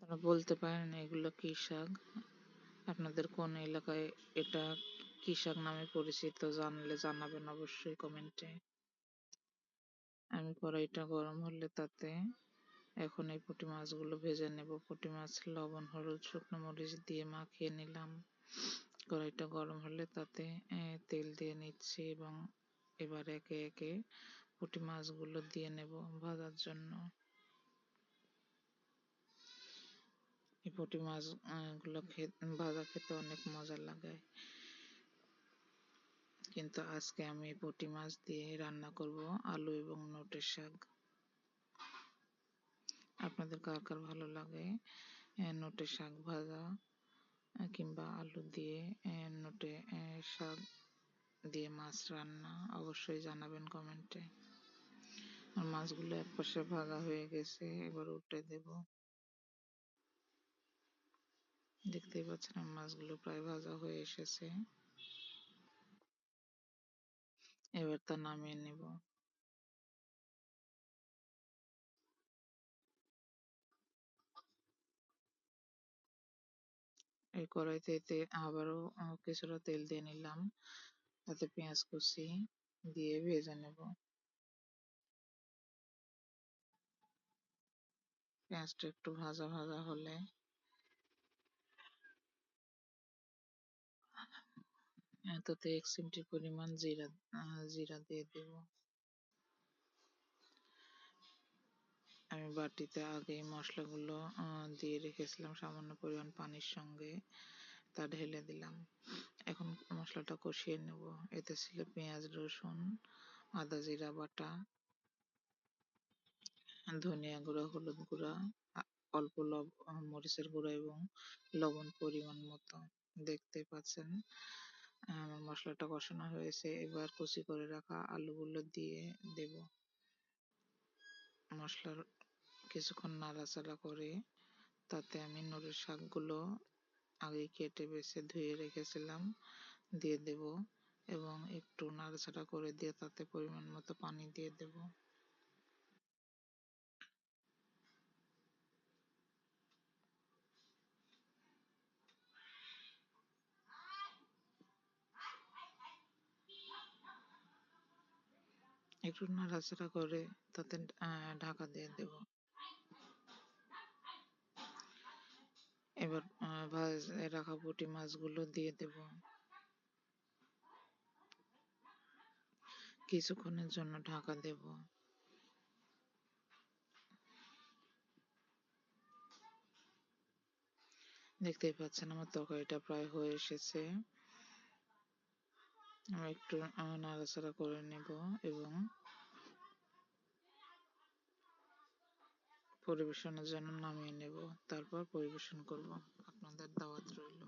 আপনারা বলতে পারেন এগুলো কি শাক? আপনাদের কোন এলাকায় এটা কি শাক নামে পরিচিত? জানলে জানাবেন অবশ্যই কমেন্টে। আমি কড়াইটা গরম হলে তাতে এখন এই পুঁটি মাছগুলো ভেজে নেব। পুঁটি মাছ লবণ, হলুদ, শুকনো মরিচ দিয়ে মাখিয়ে নিলাম। কড়াইটা গরম হলে তাতে তেল দিয়ে নিচ্ছি এবং এবার একে একে পুঁটি মাছগুলো দিয়ে নেব ভাজার জন্য। এই পুঁটি মাছ গুলো ভাজা খেতে অনেক মজা লাগে, কিন্তু আজকে আমি পুঁটি মাছ দিয়ে রান্না করব আলু এবং নোটের শাক। আপনাদের কার কার ভালো লাগে নোটে শাক ভাজা কিংবা আলু দিয়ে নোটে শাক দিয়ে মাছ রান্না? অবশ্যই জানাবেন কমেন্টে। আর মাছগুলো একপাশে ভাজা হয়ে গেছে, এবার উল্টে দেব। দেখতেই পাচ্ছেন মাছগুলো প্রায় ভাজা হয়ে এসেছে, এবার তা নামিয়ে নেব। এই কড়াইতে আবারও কিছুটা তেল দিয়ে নিলাম, তাতে পেঁয়াজ কুচি দিয়ে ভেজে নেব। পেঁয়াজটা একটু ভাজা ভাজা হলে তাতে 1 চিমটি পরিমাণ জিরা দিয়ে দেব। আমি বাটিতে আগেই মশলাগুলো দিয়ে রেখেছিলাম সামান্য পরিমাণ পানির সঙ্গে, তা ঢেলে দিলাম। এখন মশলাটা কষিয়ে নেব। এতে ছিল পেঁয়াজ, রসুন, আদা, জিরা বাটা, ধনিয়া গুঁড়া, হলুদ গুঁড়া, অল্প মরিচের গুঁড়া এবং লবণ পরিমাণ মতো। দেখতে পাচ্ছেন আমার মশলাটা কষানো হয়েছে, এবার কুচি করে রাখা আলুগুলো দিয়ে দেব। মশলার কিছুক্ষণ নাড়াচাড়া করে তাতে আমি নোটের শাকগুলো আগে কেটে বেছে ধুয়ে রেখেছিলাম দিয়ে দেব এবং একটু নাড়াচাড়া করে দিয়ে তাতে পরিমাণ মতো পানি দিয়ে দেব। একটু নাড়াচাড়া করে তাতে ঢাকা দিয়ে দেব। এবার ভেজে রাখা পুঁটি মাছগুলো দিয়ে দেব। কিছুক্ষণের জন্য ঢাকা দেব। দেখতেই পাচ্ছেন আমার তরকারিটা প্রায় হয়ে এসেছে। আমি একটু নাড়াচাড়া করে নেব এবং পরিবেশনের জন্য নামিয়ে নেব। তারপর পরিবেশন করব। আপনাদের দাওয়াত রইল।